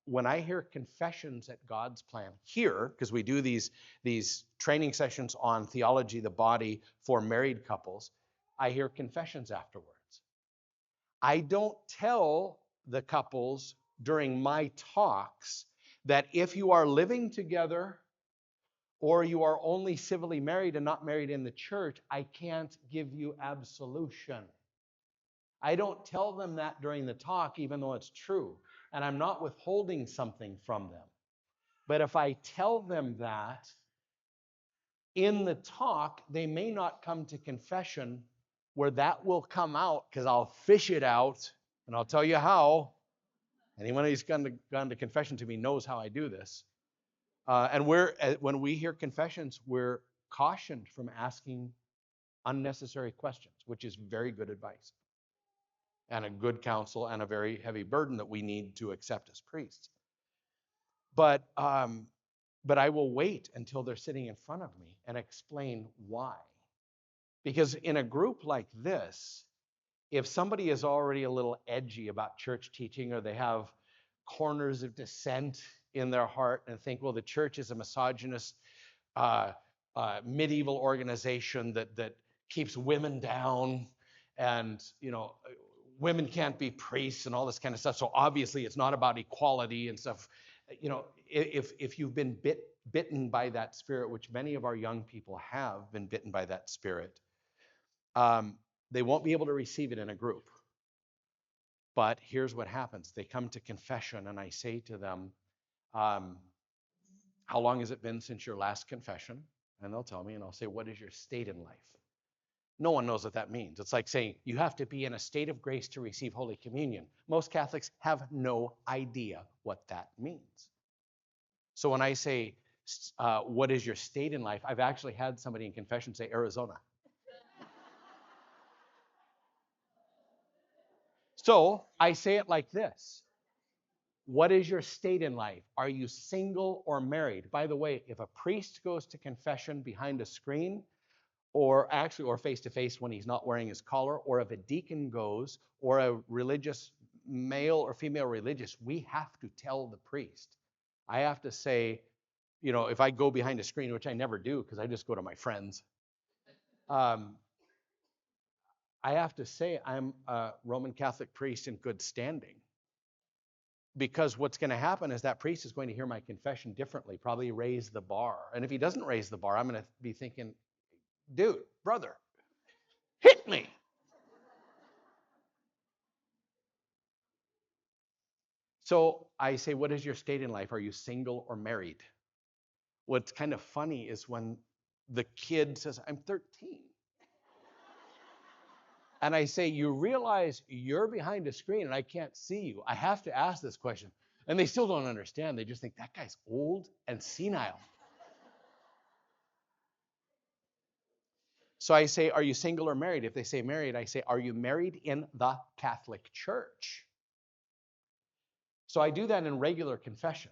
When I hear confessions at God's plan here, because we do these training sessions on theology, the body for married couples, I hear confessions afterwards. I don't tell the couples during my talks that if you are living together or you are only civilly married and not married in the church, I can't give you absolution. I don't tell them that during the talk, even though it's true. And I'm not withholding something from them. But if I tell them that in the talk, they may not come to confession where that will come out, because I'll fish it out and I'll tell you how. Anyone who's gone to confession to me knows how I do this. And when we hear confessions, we're cautioned from asking unnecessary questions, which is very good advice and a good counsel and a very heavy burden that we need to accept as priests. But I will wait until they're sitting in front of me and explain why. Because in a group like this, if somebody is already a little edgy about church teaching, or they have corners of dissent in their heart and think, well, the church is a misogynist medieval organization that keeps women down, and women can't be priests and all this kind of stuff, so obviously it's not about equality and stuff. If you've been bitten by that spirit, which many of our young people have been bitten by that spirit, they won't be able to receive it in a group. But here's what happens. They come to confession, and I say to them, how long has it been since your last confession? And they'll tell me, and I'll say, what is your state in life? No one knows what that means. It's like saying you have to be in a state of grace to receive Holy Communion. Most Catholics have no idea what that means. So when I say, what is your state in life? I've actually had somebody in confession say Arizona. So I say it like this. What is your state in life? Are you single or married? By the way, if a priest goes to confession behind a screen, or face-to-face when he's not wearing his collar, or if a deacon goes, or a religious, male or female religious, we have to tell the priest. I have to say, if I go behind a screen, which I never do because I just go to my friends, I have to say I'm a Roman Catholic priest in good standing. Because what's going to happen is that priest is going to hear my confession differently, probably raise the bar. And if he doesn't raise the bar, I'm going to be thinking, dude, brother, hit me. So I say, what is your state in life? Are you single or married? What's kind of funny is when the kid says, I'm 13. And I say, you realize you're behind a screen and I can't see you. I have to ask this question. And they still don't understand. They just think that guy's old and senile. So I say, are you single or married? If they say married, I say, are you married in the Catholic Church? So I do that in regular confession.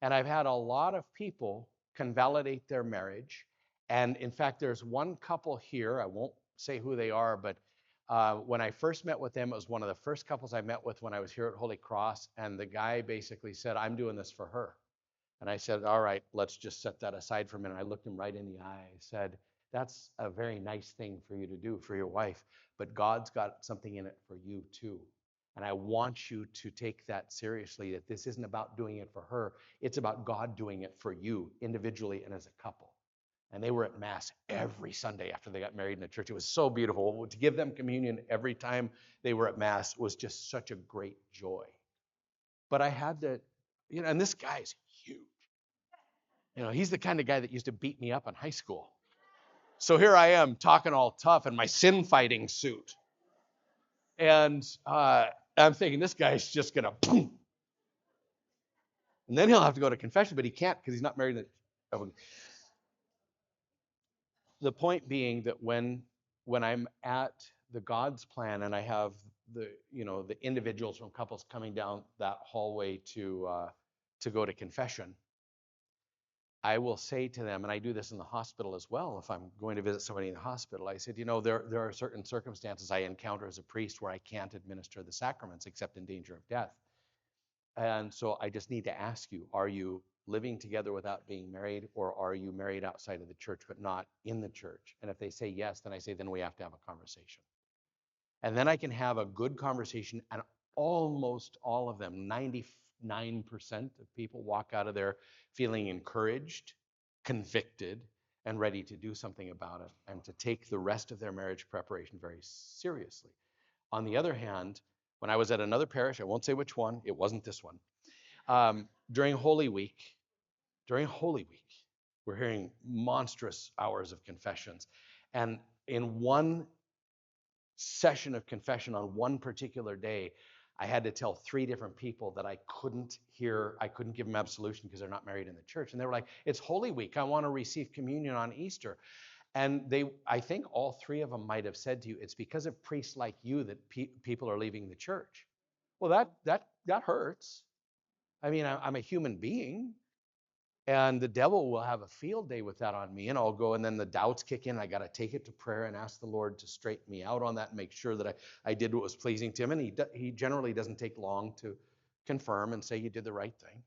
And I've had a lot of people convalidate their marriage. And in fact, there's one couple here, I won't say who they are, but when I first met with them, it was one of the first couples I met with when I was here at Holy Cross. And the guy basically said, I'm doing this for her. And I said, all right, let's just set that aside for a minute. I looked him right in the eye. I said, that's a very nice thing for you to do for your wife, but God's got something in it for you too. And I want you to take that seriously, that this isn't about doing it for her. It's about God doing it for you individually and as a couple. And they were at Mass every Sunday after they got married in the church. It was so beautiful. To give them communion every time they were at Mass was just such a great joy. But I had to, and this guy's huge. He's the kind of guy that used to beat me up in high school. So here I am talking all tough in my sin fighting suit. And I'm thinking this guy's just going to boom. And then he'll have to go to confession, but he can't because he's not married. The point being that when I'm at the God's plan and I have the individuals from couples coming down that hallway to go to confession, I will say to them, and I do this in the hospital as well, if I'm going to visit somebody in the hospital, I said, there are certain circumstances I encounter as a priest where I can't administer the sacraments except in danger of death. And so I just need to ask you, are you living together without being married, or are you married outside of the church but not in the church? And if they say yes, then I say, then we have to have a conversation. And then I can have a good conversation, and almost all of them, 99% of people, walk out of there feeling encouraged, convicted, and ready to do something about it and to take the rest of their marriage preparation very seriously. On the other hand, when I was at another parish, I won't say which one, it wasn't this one, during Holy Week, we're hearing monstrous hours of confessions. And in one session of confession on one particular day, I had to tell 3 different people that I couldn't give them absolution because they're not married in the church. And they were like, it's Holy Week, I want to receive communion on Easter. And I think all 3 of them might have said to you, it's because of priests like you that people are leaving the church. Well, that hurts. I mean, I'm a human being. And the devil will have a field day with that on me, and I'll go, and then the doubts kick in. I got to take it to prayer and ask the Lord to straighten me out on that and make sure that I did what was pleasing to him. And he generally doesn't take long to confirm and say you did the right thing.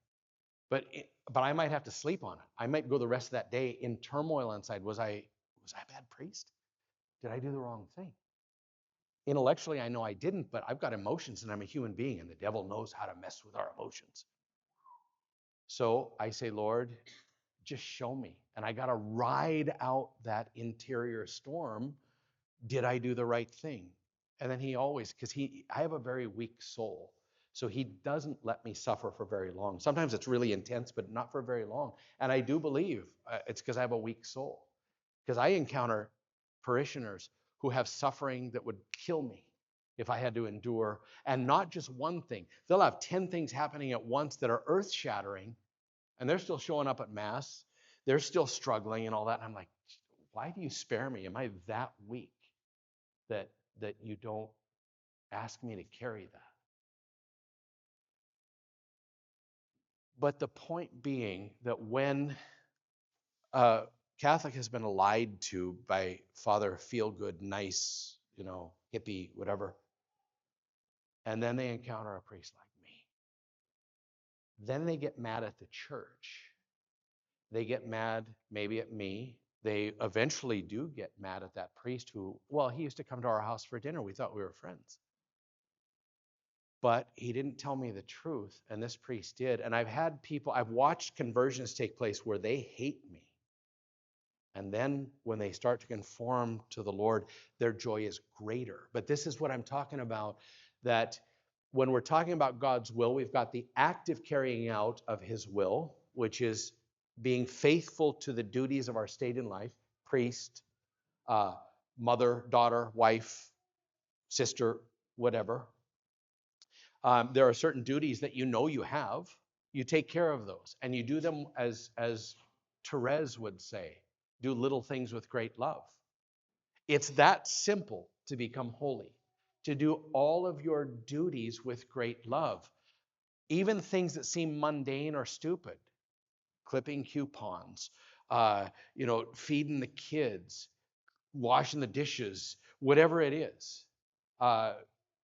But I might have to sleep on it. I might go the rest of that day in turmoil inside. Was I a bad priest? Did I do the wrong thing? Intellectually, I know I didn't, but I've got emotions and I'm a human being, and the devil knows how to mess with our emotions. So I say, Lord, just show me. And I got to ride out that interior storm. Did I do the right thing? And then he always, because I have a very weak soul. So he doesn't let me suffer for very long. Sometimes it's really intense, but not for very long. And I do believe it's because I have a weak soul. Because I encounter parishioners who have suffering that would kill me if I had to endure. And not just one thing. They'll have 10 things happening at once that are earth-shattering, and they're still showing up at Mass. They're still struggling and all that. And I'm like, why do you spare me? Am I that weak that you don't ask me to carry that? But the point being that when a Catholic has been lied to by Father Feel-Good, nice, hippie, whatever, and then they encounter a priest like me, then they get mad at the church. They get mad maybe at me. They eventually do get mad at that priest who, well, he used to come to our house for dinner. We thought we were friends. But he didn't tell me the truth, and this priest did. And I've watched conversions take place where they hate me. And then when they start to conform to the Lord, their joy is greater. But this is what I'm talking about, that when we're talking about God's will, we've got the active carrying out of his will, which is being faithful to the duties of our state in life, priest, mother, daughter, wife, sister, whatever. There are certain duties that you have. You take care of those, and you do them as Therese would say, do little things with great love. It's that simple to become holy, to do all of your duties with great love, even things that seem mundane or stupid. Clipping coupons, feeding the kids, washing the dishes, whatever it is,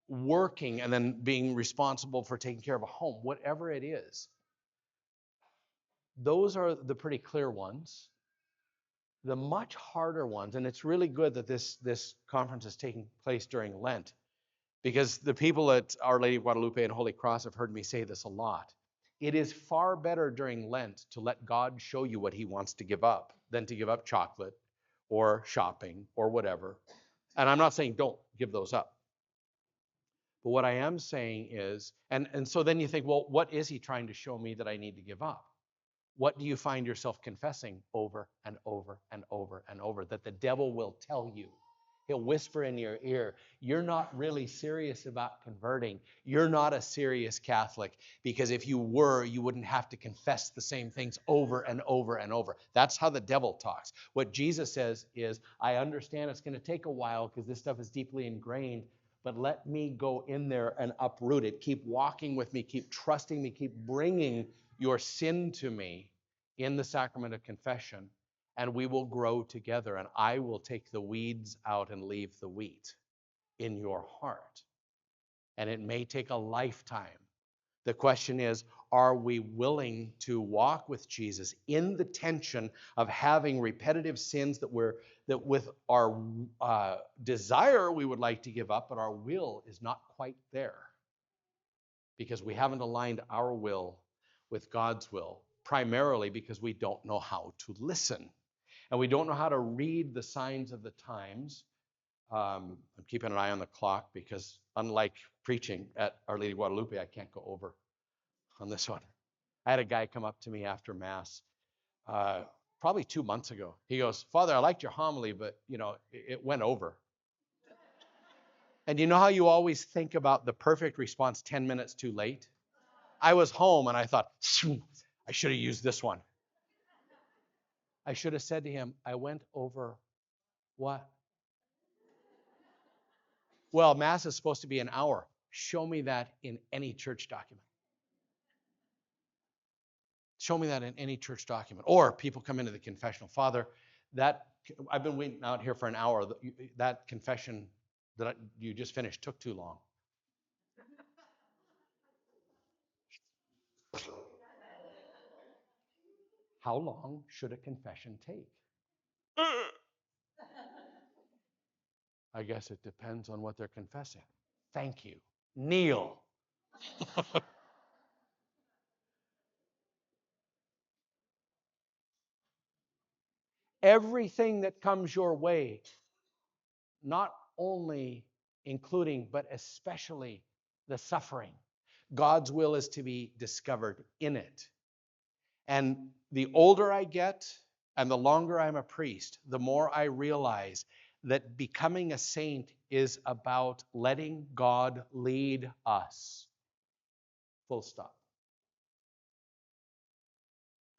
working and then being responsible for taking care of a home, whatever it is. Those are the pretty clear ones. The much harder ones, and it's really good that this conference is taking place during Lent, because the people at Our Lady of Guadalupe and Holy Cross have heard me say this a lot. It is far better during Lent to let God show you what he wants to give up than to give up chocolate or shopping or whatever. And I'm not saying don't give those up. But what I am saying is, and so then you think, well, what is he trying to show me that I need to give up? What do you find yourself confessing over and over and over and over that the devil will tell you? He'll whisper in your ear, you're not really serious about converting. You're not a serious Catholic, because if you were, you wouldn't have to confess the same things over and over and over. That's how the devil talks. What Jesus says is, I understand it's going to take a while because this stuff is deeply ingrained, but let me go in there and uproot it. Keep walking with me, keep trusting me, keep bringing your sin to me, in the sacrament of confession, and we will grow together, and I will take the weeds out and leave the wheat in your heart. And it may take a lifetime. The question is, are we willing to walk with Jesus in the tension of having repetitive sins that with our desire we would like to give up, but our will is not quite there because we haven't aligned our will with God's will, primarily because we don't know how to listen and we don't know how to read the signs of the times. I'm keeping an eye on the clock because unlike preaching at Our Lady of Guadalupe, I can't go over on this one. I had a guy come up to me after Mass probably 2 months ago. He goes, "Father, I liked your homily, but it went over." And you know how you always think about the perfect response 10 minutes too late? I was home and I thought, I should have used this one. I should have said to him, I went over what? Well, Mass is supposed to be an hour. Show me that in any church document. Show me that in any church document. Or people come into the confessional. Father, I've been waiting out here for an hour. That confession that you just finished took too long. How long should a confession take? I guess it depends on what they're confessing. Thank you. Kneel. Everything that comes your way, not only including, but especially the suffering, God's will is to be discovered in it. And the older I get and the longer I'm a priest, the more I realize that becoming a saint is about letting God lead us. Full stop.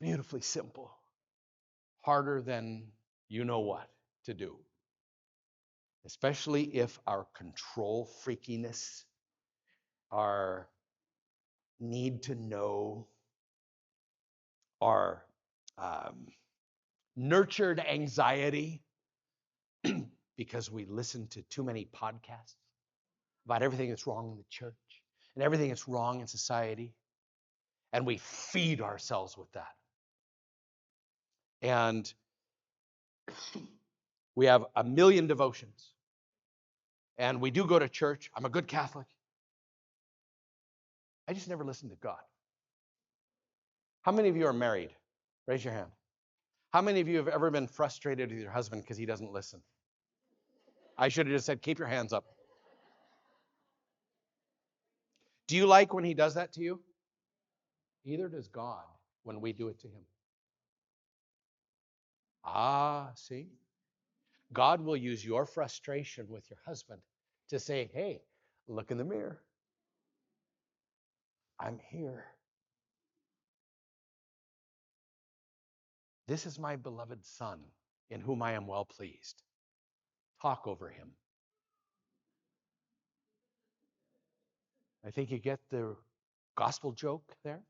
Beautifully simple. Harder than you know what to do. Especially if our control freakiness, our need to know, our nurtured anxiety because we listen to too many podcasts about everything that's wrong in the church and everything that's wrong in society. And we feed ourselves with that. And we have a million devotions. And we do go to church. I'm a good Catholic. I just never listened to God. How many of you are married? Raise your hand. How many of you have ever been frustrated with your husband because he doesn't listen? I should have just said, keep your hands up. Do you like when he does that to you? Either does God when we do it to him. See? God will use your frustration with your husband to say, hey, look in the mirror. I'm here. This is my beloved son in whom I am well pleased. Talk over him. I think you get the gospel joke there.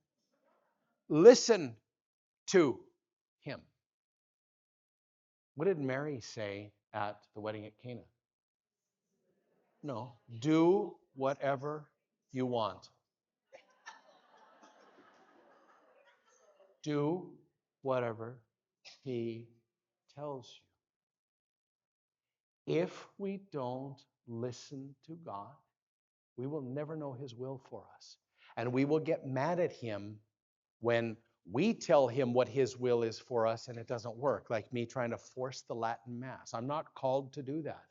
Listen to him. What did Mary say at the wedding at Cana? No, do whatever you want. Do whatever he tells you. If we don't listen to God, we will never know his will for us. And we will get mad at him when we tell him what his will is for us and it doesn't work, like me trying to force the Latin Mass. I'm not called to do that.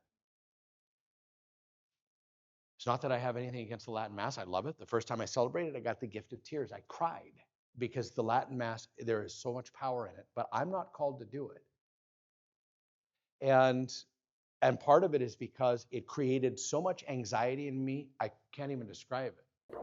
It's not that I have anything against the Latin Mass. I love it. The first time I celebrated, I got the gift of tears. I cried because the Latin Mass, there is so much power in it, but I'm not called to do it. And part of it is because it created so much anxiety in me, I can't even describe it.